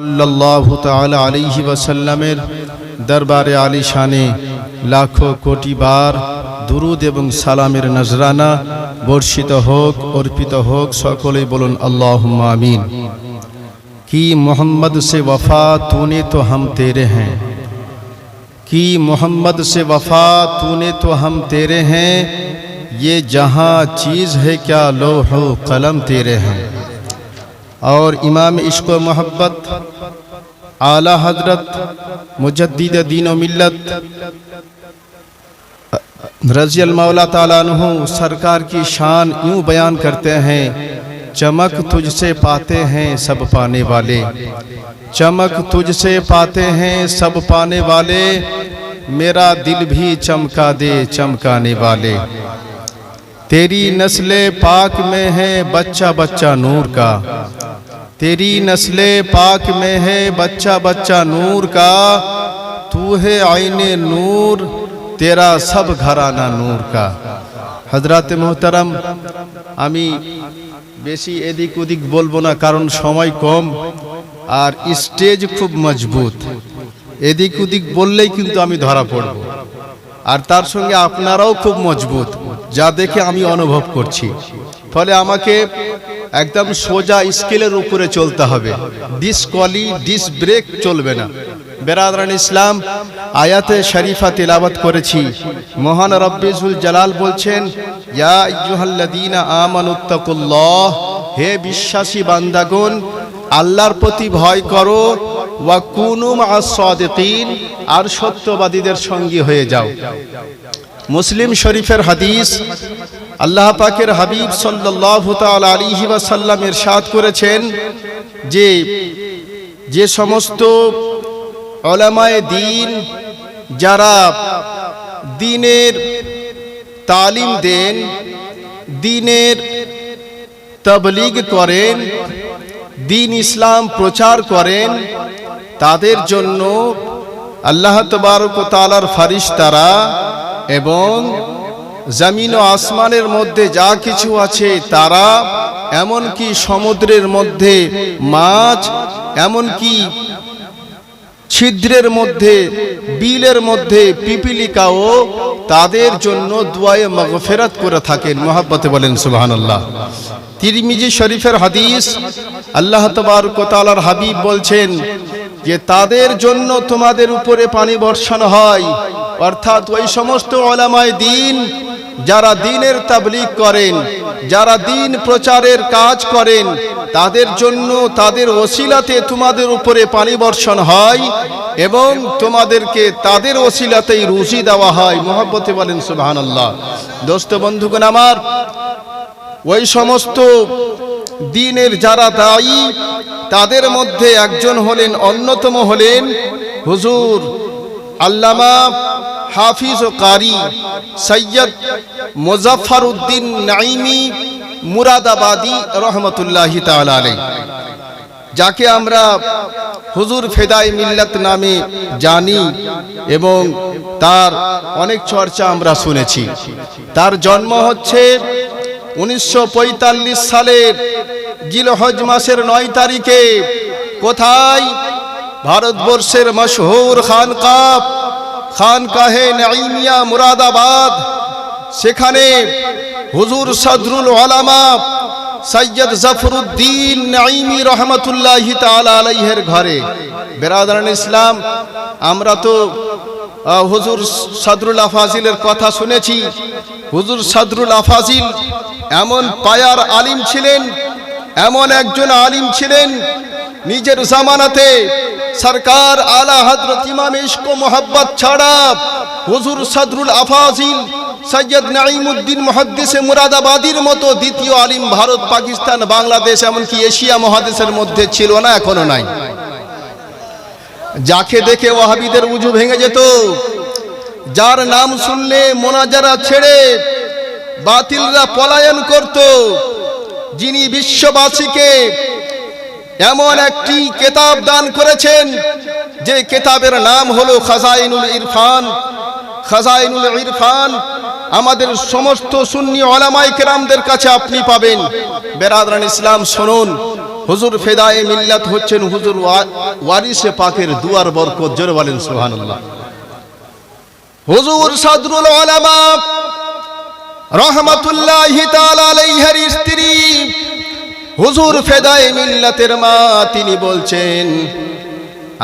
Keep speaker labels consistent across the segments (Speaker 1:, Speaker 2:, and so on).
Speaker 1: সাল্লাল্লাহু তাআলা আলাইহি ওয়াসাল্লামের দরবারে আলিশানে লাখো কোটি বার দুরুদ এবং সালামের নজরানা বর্ষিত হোক, অর্পিত হোক। সকলেই বলুন আল্লাহুম্মা আমিন। कि मोहम्मद से वफ़ा तूने तो हम तेरे हैं, कि मोहम्मद से वफ़ा तूने तो हम तेरे हैं, ये जहाँ चीज़ है क्या लौह कलम तेरे हैं। और इमाम इश्क़ व मोहब्बत आला हज़रत मुजद्दिद दीन व मिल्लत रज़ी अल्लाह ताला अन्हु सरकार की शान यूँ बयान करते हैं, चमक तुझसे पाते हैं सब पाने वाले, चमक तुझसे पाते हैं सब पाने वाले, मेरा दिल भी चमका दे चमकाने वाले। तेरी नस्ले पाक में है बच्चा बच्चा नूर का, तेरी नस्ले पाक में है बच्चा बच्चा नूर का, तू है आईने नूर तेरा सब घराना नूर का। हजरत मोहतरम, आमी বেশি এদিক ওদিক বলবো না, কারণ সময় কম আর স্টেজ খুব মজবুত। এদিক ওদিক বললেই কিন্তু আমি ধরা পড়ব, আর তার সঙ্গে আপনারাও খুব মজবুত, যা দেখে আমি অনুভব করছি। ফলে আমাকে একদম সোজা স্কেলের উপরে চলতে হবে, ডিসকলি ডিস ব্রেক চলবে না। বেরাদরান ইসলাম, আয়াতে শরীফা তিলাওয়াত করেছি। মহান রব্বুল জালাল বলছেন, ইয়া আইয়ুহাল্লাযীনা আমানুত্তাকুল্লাহ, হে বিশ্বাসী বান্দাগণ আল্লাহর প্রতি ভয় করো, ওয়া কুনু মা'আস সাদিকিন, আর সত্যবাদীদের সঙ্গী হয়ে যাও। মুসলিম শরীফের হাদিস, আল্লাহ পাকের হাবিব সাল্লাল্লাহু তাআলা আলাইহি ওয়াসাল্লাম ইরশাদ করেছেন যে সমস্ত উলামায়ে দ্বীন যারা দ্বীনের তালিম দেন, দ্বীনের তাবলীগ করেন, দ্বীন ইসলাম প্রচার করেন, তাদের জন্য আল্লাহ তাবারক ওয়া তাআলার ফেরেশতারা এবং জমিন ও আসমানের মধ্যে যা কিছু আছে তারা, এমনকি সমুদ্রের মধ্যে মাছ, এমনকি ছিদ্রের মধ্যে বিলের মধ্যে পিপিলিকাও তাদের জন্য দুআয়ে মাগফিরাত করে থাকেন। মহব্বতে বলেন সুবহানাল্লাহ। তিরমিজি শরীফের হাদিস, আল্লাহ তাবারক ওয়া তাআলার হাবিব বলছেন যে তাদের জন্য তোমাদের উপরে পানি বর্ষণ হয়, অর্থাৎ ওই সমস্ত উলামায়ে দ্বীন যারা দ্বীনের তাবলীগ করেন, যারা দ্বীন প্রচারের কাজ করেন, তাদের জন্য তাদের ওসিলাতে তোমাদের উপরে পানি বর্ষণ হয় এবং তোমাদেরকে তাদের ওসিলাতেই রুজি দেওয়া হয়। মহব্বতে বলেন সুবহানাল্লাহ। দোস্ত বন্ধুগণ আমার, ওই সমস্ত দ্বীনের যারা দায়ী, তাদের মধ্যে একজন হলেন, অন্যতম হলেন হুজুর আল্লামা হাফিজ ও কারি সৈয়দ মুজাফফর উদ্দিন নাইমি মুরাদাবাদী রহমতুল্লাহি তাআলা আলাইহি, যাকে আমরা হুজুর ফেদায়ে মিল্লাত নামে জানি এবং তার অনেক চর্চা আমরা শুনেছি। তার জন্ম হচ্ছে 1945 সালের জিলহজ মাসের 9 তারিখে। কোথায়? ভারতবর্ষের মশহুর খানকাহে নাইমিয়া মুরাদাবাদ। সেখানে হুজুর সদরুল উলামা সৈয়দ জাফরউদ্দিন নাইমি রহমতুল্লাহি তাআলা আলাইহির ঘরে। বেরাদারান ইসলাম, আমরা তো হুজুর সদরুল আফাজিলের কথা শুনেছি। হুজুর সদরুল আফাজিল এমন পায়ার আলিম ছিলেন, এমন একজন আলিম ছিলেন, নিজের জামানাতে সরকার আলা হযরত ইমাম ইশক ও মোহাব্বত ছাড়া হুজুর সদরুল আফাজিল সৈয়দ নাঈমউদ্দিন মুহাদ্দিসে মুরাদাবাদীর মতো দ্বিতীয় আলিম ভারত, পাকিস্তান, বাংলাদেশ, এমনকি এশিয়া মহাদেশের মধ্যে ছিল না, এখনো নাই। যাকে দেখে ওয়াহাবিদের উজু ভেঙে যেত, যার নাম শুনলে মোনাজারা ছেড়ে বাতিলরা পলায়ন করত, যিনি বিশ্ববাসীকে এমন একটি কিতাব দান করেছেন যে কিতাবের নাম হলো খাজাইনুল ইরফান। খাজাইনুল ইরফান আমাদের সমস্ত সুন্নি উলামায়ে কেরামদের কাছে আপনি পাবেন। বেরাদরান ইসলাম শুনুন, হুজুর ফেদায়ে মিল্লাত হচ্ছেন হুজুর ওয়ারিসে পাকের দুয়ার বরকত। জোরে বলেন সুবহানাল্লাহ। হুজুর সাদরুল উলামা রহমাতুল্লাহি তাআলা আলাইহির স্ত্রী হুজুর ফেদায়ে মিল্লাতের মা, তিনি বলছেন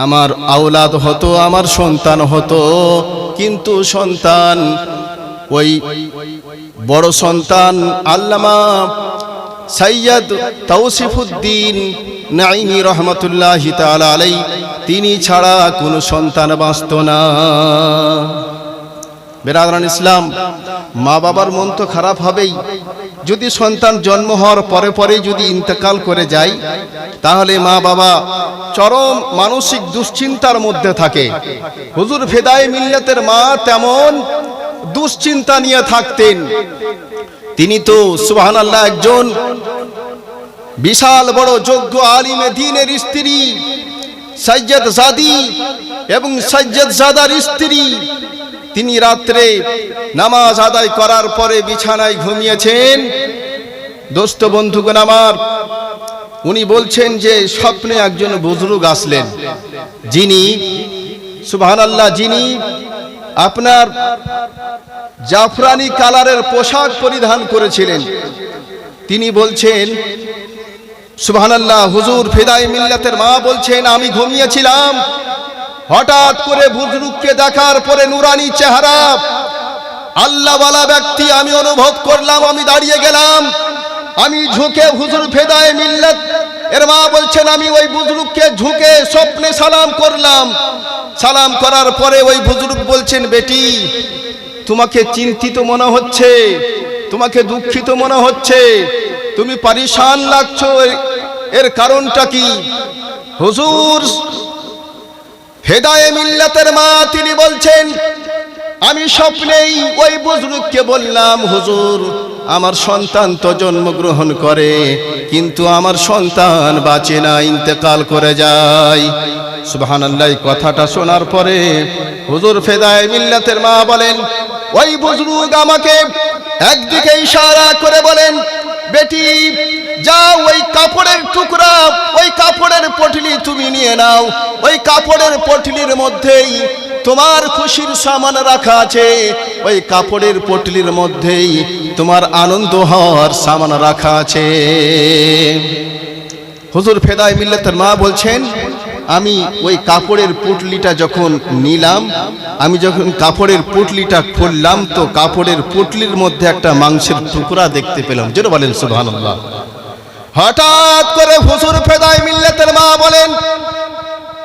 Speaker 1: আমার আওলাদ হতো, আমার সন্তান হতো, কিন্তু সন্তান ওই বড় সন্তান আল্লামা সৈয়দ তৌসিফুদ্দিন নাঈমি রহমাতুল্লাহি তাআলা আলাইহি, তিনি ছাড়া কোনো সন্তান বাঁচত না। বেরাদারান ইসলাম, মা বাবার মন তো খারাপ হবেই। যদি সন্তান জন্ম হওয়ার পরে পরেই যদি ইন্তেকাল করে যায়, তাহলে মা বাবা চরম মানসিক দুশ্চিন্তার মধ্যে থাকে। হুজুর ফেদায়ে মিল্লাতের মা তেমন দুশ্চিন্তা নিয়ে থাকতেন। তিনি তো সুবহানাল্লাহ একজন বিশাল বড় যোগ্য আলিমে দ্বীনের স্ত্রী সৈয়দ জাদি এবং সৈয়দ জাদার স্ত্রী। তিনি রাত্রে নামাজ আদায় করার পরে বিছানায় ঘুমিয়েছেন। দোস্ত বন্ধুগণ আমার, উনি বলছেন যে স্বপ্নে একজন বুজুর্গ আসলেন, যিনি সুবহানাল্লাহ, যিনি আপনার জাফরানি কালারের পোশাক পরিধান করেছিলেন। তিনি বলছেন সুবহানাল্লাহ, হুজুর ফেদায়ে মিল্লাতের মা বলছেন আমি ঘুমিয়েছিলাম, হঠাৎ করে বুজুর্গকে দেখার পরে নুরানি চেহারা আল্লাহওয়ালা ব্যক্তি আমি অনুভব করলাম। আমি দাঁড়িয়ে গেলাম, আমি ঝুঁকে হুজুর ফেদায়ে মিল্লাত এর মা বলছেন আমি ওই বুজুর্গকে ঝুঁকে স্বপ্নে সালাম করলাম। সালাম করার পরে ওই বুজুর্গ বলছেন, বেটি তোমাকে চিন্তিত মনে হচ্ছে, তোমাকে দুঃখিত মনে হচ্ছে, তুমি পরেশান লাগছো, এর কারণটা কি? হুজুর ফেদায়ে মিল্লাতের মা তিনি বলছেন আমি স্বপ্নেই ওই বুজুর্গকে বললাম, হুজুর আমার সন্তান তো জন্মগ্রহণ করে, কিন্তু আমার সন্তান বাঁচে না, ইন্তেকাল করে যায়। সুবহানাল্লাহ। কথাটা শোনার পরে হুজুর ফেদায়ে মিল্লাতের মা বলেন, ওই বুজুর্গ আমাকে একদিকে ইশারা করে বলেন, বেটি যাও ওই কাপড়ের টুকরা, ওই কাপড়ের পটলি তুমি নিয়ে নাও, ওই কাপড়ের পটলির মধ্যেই তোমার খুশির সামান রাখা আছে, ওই কাপড়ের পটলির মধ্যেই তোমার আনন্দ হওয়ার সামান রাখা আছে। হুজুর ফেদায়ে মিল্লাতের মা বলছেন আমি ওই কাপড়ের পুটলিটা যখন নিলাম, আমি যখন কাপড়ের পুটলিটা খুললাম, তো কাপড়ের পুটলির মধ্যে একটা মাংসের টুকরা দেখতে পেলাম। যেটা বলেন সুবহানাল্লাহ। হঠাৎ করে হুজুর ফেদায়ে মিল্লাতের মা বলেন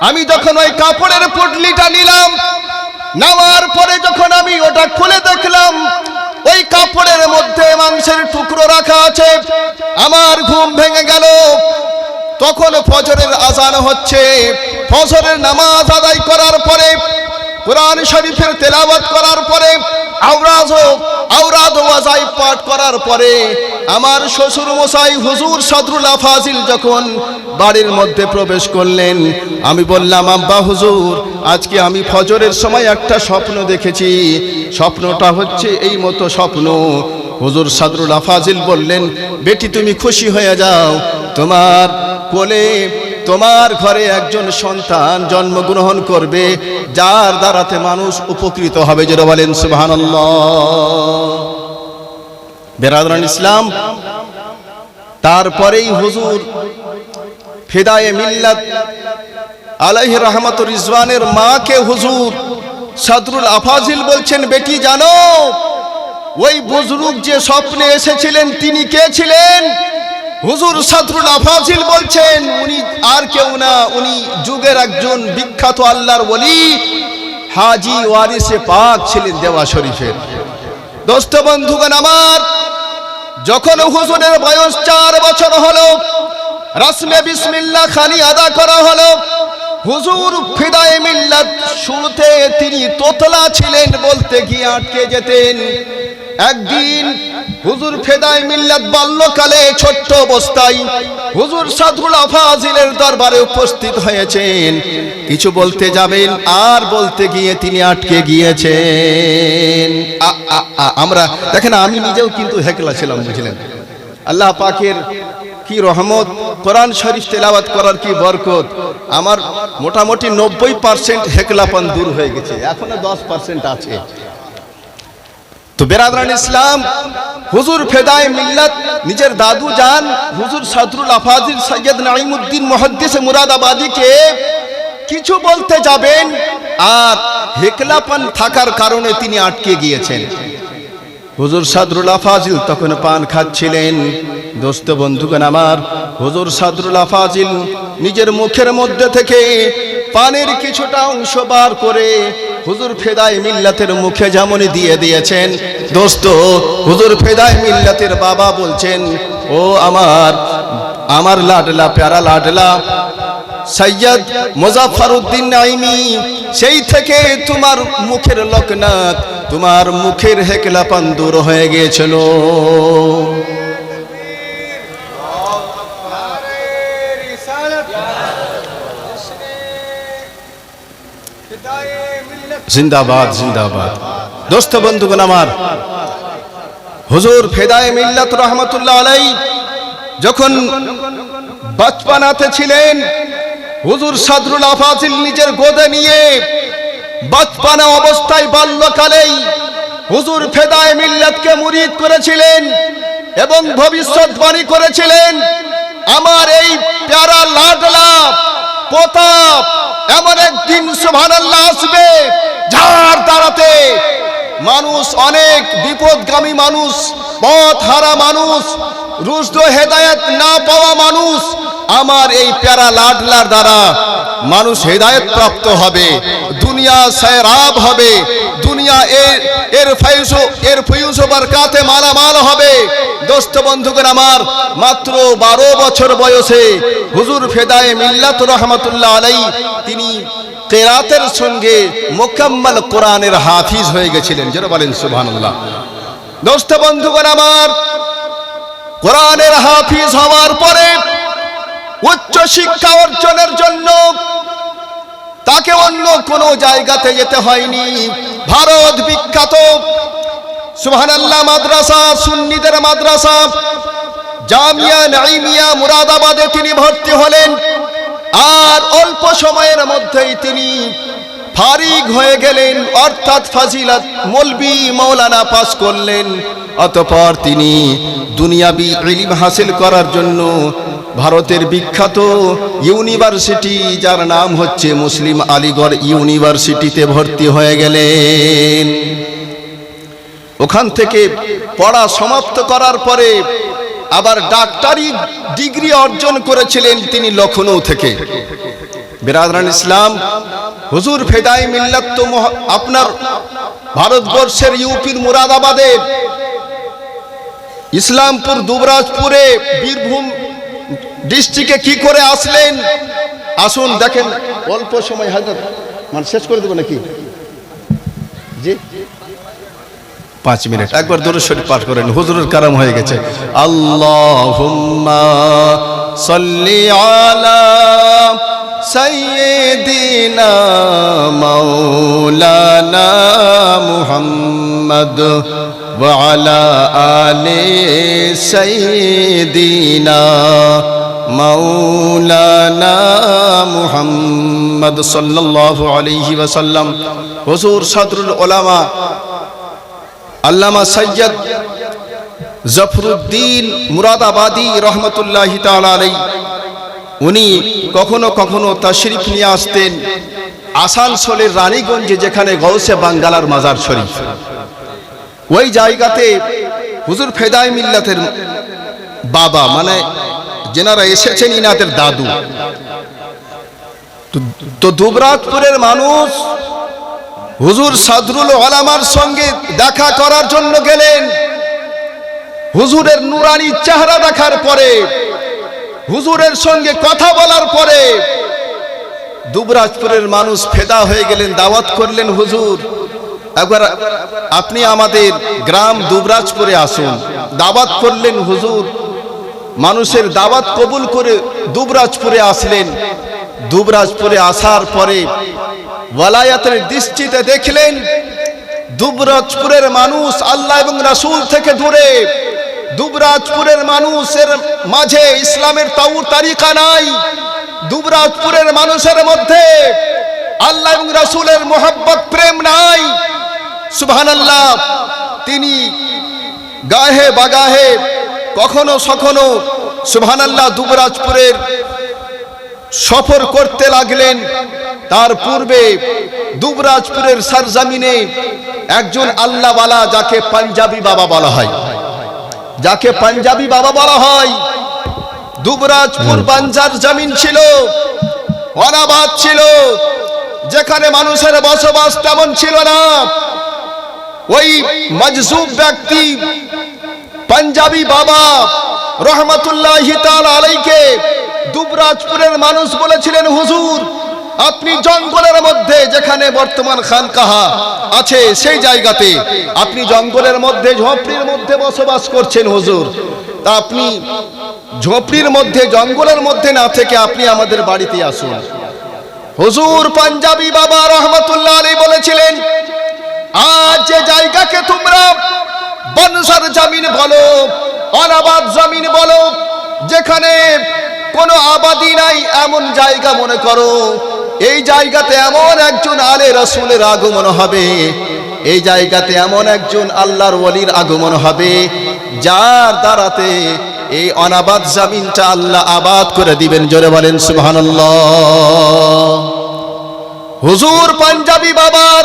Speaker 1: আমি যখন ওই কাপড়ের পুটলিটা নিলাম, নেওয়ার পরে যখন আমি ওটা খুলে দেখলাম ওই কাপড়ের মধ্যে মাংসের টুকরো রাখা আছে, আমার ঘুম ভেঙে গেল। তখন ফজরের আজান হচ্ছে, ফজরের নামাজ আদায় করার পরে কুরআন শরীফের তেলাওয়াত করার পরে আওরাদ ওয়াজাইব পাঠ করার পরে আমার শ্বশুর মশাই হুজুর সাদরুল আফাজিল যখন বাড়ির মধ্যে প্রবেশ করলেন, আমি বললাম আব্বা হুজুর আজকে আমি ফজরের সময় একটা স্বপ্ন দেখেছি, স্বপ্নটা হচ্ছে এই মতো স্বপ্ন। হুজুর সাদরুল আফাজিল বললেন, বেটি তুমি খুশি হয়ে যাও, তোমার কোলে তোমার ঘরে একজন সন্তান জন্মগ্রহণ করবে, যার দ্বারাতে মানুষ উপকৃত হবে। যেটা বলেন সুবহানাল্লাহ। বেরাদারান ইসলাম, তারপরেই হুজুর ফেদায়ে মিল্লাত আলাইহি রাহমাতুর রিজওয়ানের মাকে হুজুর সাদরুল আফাজিল বলছেন, বেটি জানো ওই বুজুর্গ যে স্বপ্নে এসেছিলেন তিনি কে ছিলেন? হুজুর সাদরুল আফাজিল বলছেন উনি আর কেউ না, উনি যুগের একজন বিখ্যাত আল্লাহর ওলি হাজী ওয়ারিসে পাক ছিলেন দেওয়া শরীফের। দোস্ত বন্ধুগণ আমার, যখন হুজুরের বয়স 4 বছর হলো, রাসমে বিসমিল্লাহ খানি আদা করা হলো, হুজুর ফেদায়ে মিল্লাত শুরুতে তিনি তোতলা ছিলেন, বলতে গিয়ে আটকে যেতেন। একদিন হুজুর ফেদায়ে মিল্লাত বাল্যকালে ছোট্ট অবস্থায় হুজুর সাদরুল আফাজিলের দরবারে উপস্থিত হয়েছেন, কিছু বলতে যাবেন আর বলতে গিয়ে তিনি আটকে গিয়েছেন। আমরা দেখেন, আমি নিজেও কিন্তু হেকলা ছিলাম, বুঝলেন। আল্লাহ পাকের কি রহমত, কোরআন শরীফ তেলাওয়াত করার কি বরকত। আমার মোটামুটি 90% হেকলাপন দূর হয়ে গেছে, এখনো 10% আছে। তো বেরাদরান ইসলাম, হুজুর ফেদায়ে মিল্লাত নিজের দাদু জান হুজুর সদরুল আফাজিল সৈয়দ নাঈমউদ্দিন মুহাদ্দিস মুরাদাবাদীকে কিছু বলতে যাবেন, আর হেকলাপন থাকার কারণে তিনি আটকে গিয়েছেন। হুজুর সদরুল আফাজিল তখন পান খাচ্ছিলেন। দোস্ত বন্ধুগণ আমার, হুজুর সদরুল আফাজিল নিজের মুখের মধ্যে থেকে পানের কিছুটা অংশ বার করে হুজুর ফেদায়ে মিল্লাতের মুখে যেমনই দিয়ে দিয়েছেন, দোস্ত হুজুর ফেদায়ে মিল্লাতের বাবা বলছেন, ও আমার লাডলা প্যারা লাডলা সৈয়দ মুজাফফরউদ্দিন নাঈমি, সেই থেকে তোমার মুখের লকনাত, তোমার মুখের হেকলাপন দূর হয়ে গিয়েছিল। জিন্দাবাদ জিন্দাবাদ। দোস্ত বন্ধুগণ আমার, হুজুর ফেদায়ে মিল্লাত রহমাতুল্লাহ আলাইহি যখন বাচপানাতে ছিলেন, হুজুর সদরুল আফাজিল নিজের গোদে নিয়ে বাচপানা অবস্থায় বাল্যকালেই হুজুর ফেদায়ে মিল্লাতকে মুরিদ করেছিলেন এবং ভবিষ্যৎবাণী করেছিলেন, আমার এই প্যারা লাডলা প্রতাপ এমন একদিন সুবহানাল্লাহ আসবে, যার দ্বারাতে মানুষ, অনেক বিপদগামী মানুষ, পথ হারা মানুষ, রুশদ ও হেদায়েত না পাওয়া মানুষ, আমার এই প্যারা লাডলার দ্বারা মানুষ হেদায়েত প্রাপ্ত হবে, দুনিয়া সয়রাব হবে, দুনিয়া এর ফয়ুজ ও বরকাতে মালামাল হবে। দোস্ত বন্ধুগণ আমার, মাত্র 12 বছর বয়সে হুজুর ফেদায়ে মিল্লাত রহমাতুল্লাহ আলাইহি তিনি কেরাতের সঙ্গে মুকাম্মাল কোরআনের হাফিজ হয়ে গেছিলেন। যারা বলেন সুবহানাল্লাহ। দোস্ত বন্ধুগণ আমার, কোরআনের হাফিজ হওয়ার পরে উচ্চ শিক্ষা অর্জনের জন্য তাকে অন্য কোনো জায়গাতে যেতে হয়নি। ভারত বিখ্যাত সুবহানাল্লাহ মাদ্রাসা, সুন্নিদের মাদ্রাসা জামিয়া নাঈমিয়া মুরাদাবাদে তিনি ভর্তি হলেন, আর অল্প সময়ের মধ্যেই তিনি ফারিগ হয়ে গেলেন, অর্থাৎ ফাজিলাত মৌলবি মাওলানা পাস করলেন। অতঃপর তিনি দুনিয়াবি ইলম হাসিল করার জন্য ভারতের বিখ্যাত ইউনিভার্সিটি, যার নাম হচ্ছে মুসলিম আলীগড় ইউনিভার্সিটিতে ভর্তি হয়ে গেলেন। ওখান থেকে পড়া সমাপ্ত করার পরে আবার ডাক্তারি ডিগ্রি অর্জন করেছিলেন তিনি লখনৌ থেকে। বিরাদরান ইসলাম, হুজুর ফেদায়ে মিল্লাত তো আপনার ভারতবর্ষের ইউপির মুরাদাবাদে, ইসলামপুর, দুবরাজপুরে, বীরভূম ডিস্ট্রিক্টে কি করে আসলেন? আসুন দেখেন। অল্প সময় হাজার মানে শেষ করে দেবো নাকি? জি 5 মিনিট। একবার দরুদ শরীফ পাঠ করেন, হুজুরের কারাম হয়ে গেছে। আল্লাহুম্মা সাল্লি আলা সাইয়্যিদিনা মাওলানা মুহাম্মদ ওয়া আলা আলি সাইয়্যিদিনা মাওলানা মুহাম্মদ সাল্লাল্লাহু আলাইহি ওয়াসাল্লাম। হুজুর সদরুল উলামা আল্লামা সৈয়দ জাফরউদ্দিন মুরাদাবাদী রহমতুল্লাহি তাআলা আলাইহি, উনি কখনো কখনো তাশরিফ নিয়ে আসতেন আসানসোলের রানীগঞ্জে, যেখানে গৌসে বাঙ্গালার মাজার শরীফ, ওই জায়গাতে হুজুর ফেদায়ে মিল্লাতের বাবা, মানে যেনারা এসেছেন ইনাদের দাদু, তো দুবরাজপুরের মানুষ হুজুর সদরুল উলামার সঙ্গে দেখা করার জন্য গেলেন। হুজুরের নুরানি চেহারা দেখার পরে, হুজুরের সঙ্গে কথা বলার পরে দুবরাজপুরের মানুষ ফেদা হয়ে গেলেন, দাওয়াত করলেন, হুজুর একবার আপনি আমাদের গ্রাম দুবরাজপুরে আসুন। দাওয়াত করলেন হুজুর, মানুষের দাওয়াত কবুল করে দুবরাজপুরে আসলেন। দুবরাজপুরে আসার পরে ওয়ালায়াতের দৃষ্টিতে দেখলেন দুবরাজপুরের মানুষ আল্লাহ এবং রাসূল থেকে দূরে, দুবরাজপুরের মানুষের মাঝে ইসলামের তাওর তারিকা নাই, দুবরাজপুরের মানুষের মধ্যে আল্লাহ এবং রাসূলের মোহাব্বত প্রেম নাই। সুবহানাল্লাহ। তিনি গাহে বাগাহে কখনো সখনো সুবহানাল্লাহ দুবরাজপুরের সফর করতে লাগলেন। তার পূর্বে দুবরাজপুরের সরজমিনে একজন আল্লাহওয়ালা, যাকে পাঞ্জাবি বাবা বলা হয়, যাকে পাঞ্জাবি বাবা বলা হয়, দুবরাজপুর বাঞ্জার জমিন ছিল, অনাবাদ ছিল, যেখানে মানুষের বসবাস তেমন ছিল না। ওই মজজুব ব্যক্তি পাঞ্জাবি বাবা রহমাতুল্লাহি তাআলা আলাইকে দুবরাজপুরের মানুষ বলেছিলেন, হুজুর আপনি জঙ্গলের মধ্যে, যেখানে বর্তমান খানকাহা আছে সেই জায়গাতে আপনি জঙ্গলের মধ্যে ঝোপড়ির মধ্যে বসবাস করছেন হুজুর, তা আপনি ঝোপড়ির মধ্যে জঙ্গলের মধ্যে না থেকে আপনি আমাদের বাড়িতে আসুন। হুজুর পাঞ্জাবি বাবা রহমাতুল্লাহ আলাইহি বলেছিলেন, আজ যে জায়গাকে তোমরা বনসার জমিন বলো, অনাবাদ জমিন বলো, যেখানে কোনো আবাদি নাই, এমন জায়গা মনে করো, এই জায়গাতে এমন একজন আলে রাসূলের আগমন হবে, এই জায়গাতে এমন একজন আল্লাহর ওলির আগমন হবে, যার দ্বারাতে এই অনাবাদ জমিনটা আল্লাহ আবাদ করে দিবেন। জোরে বলেন সুবহানাল্লাহ। হুজুর পাঞ্জাবি বাবার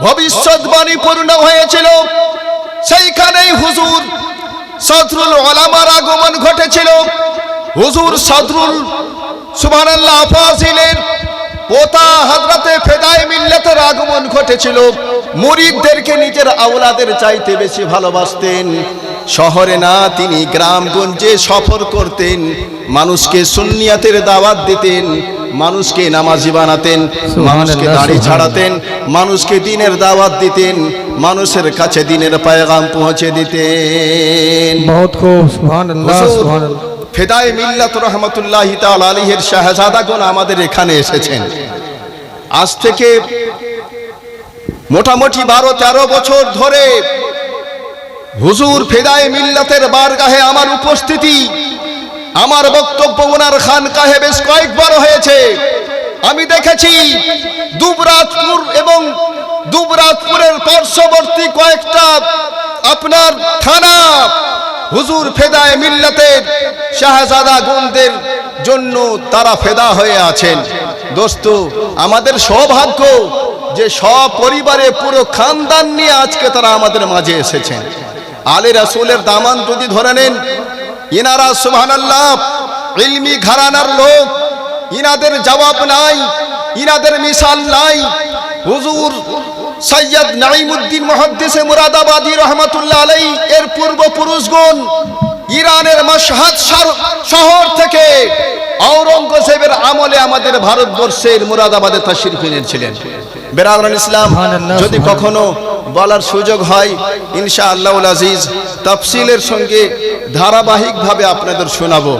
Speaker 1: ভবিষ্যৎবাণী পূর্ণ হয়েছিল। সেইখানেই হুজুর সদরুল উলামার আগমন ঘটেছিল। হুজুর সদরুল সুবহানাল্লাহ ফাজিলের পোতা হযরতে ফেদায়ে মিল্লাতের আগমন ঘটেছিল। মুরিদদেরকে নিজের আওলাদের চাইতে বেশি ভালোবাসতেন। শহরে না, তিনি গ্রামগঞ্জে সফর করতেন, মানুষকে সুন্নিয়াতের দাওয়াত দিতেন, মানুষকে নামাজি বানাতেন, মানুষকে দাড়ি ছাড়াতেন, মানুষকে দ্বীনের দাওয়াত দিতেন, মানুষের কাছে দ্বীনের পয়গাম পৌঁছে দিতেন।
Speaker 2: বহুত খুব, সুবহানাল্লাহ সুবহানাল্লাহ।
Speaker 1: ফেদায়ে মিল্লাত রহমাতুল্লাহি তাআলা আলাইহির শাহজাদাগণ আমাদের এখানে এসেছেন। আজ থেকে মোটামুটি 12-13 বছর ধরে হুজুর ফেদায়ে মিল্লাতের বারগাহে আমার উপস্থিতি, আমার বক্তব্য ওনার খানকাহে বেশ কয়েকবার হয়েছে। আমি দেখেছি দুবরাজপুর এবং দুবরাজপুরের পার্শ্ববর্তী কয়েকটা আপনার থানা হুজুর ফেদায়ে মিল্লাতের শাহজাদাগণদের জন্য তারা ফেদা হয়ে আছেন। দোস্ত, আমাদের সৌভাগ্য যে সপরিবারে পুরো খানদান নিয়ে আজকে তারা আমাদের মাঝে এসেছেন। আলে রাসূলের দামান যদি ধরে নেন, ইনারা সুবহানাল্লাহ ইলমি ঘরানার লোক, ইনাদের জবাব নাই, ইনাদের মিসাল নাই। হুজুর সৈয়দ নাঈমুদ্দিন মুহাদ্দিসে মুরাদাবাদী রহমাতুল্লাহ আলাইহি এর পূর্বপুরুষগণ ইরানের মাশহাদ শহর থেকে আওরঙ্গজেবের আমলে আমাদের ভারতবর্ষের মুরাদাবাদে তাশরীফ এনেছিলেন। বেরাদরান ইসলাম, যদি কখনো বলার সুযোগ হয় ইনশাআল্লাহুল আজিজ তাফসিলের সঙ্গে ধারাবাহিকভাবে আপনাদের শোনাবো।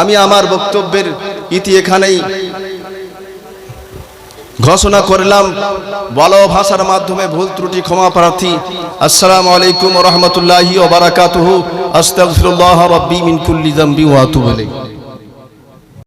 Speaker 1: আমি আমার বক্তব্যের ইতি এখানেই ঘোষণা করলাম। বলো ভাষার মাধ্যমে ভুল ত্রুটি ক্ষমা প্রার্থী। আসসালামু আলাইকুম ওয়া রাহমাতুল্লাহি ওয়া বারাকাতুহু। আস্তাগফিরুল্লাহ রাব্বি মিন কুল্লি যামবি ওয়া আতুবু ইলাইহি।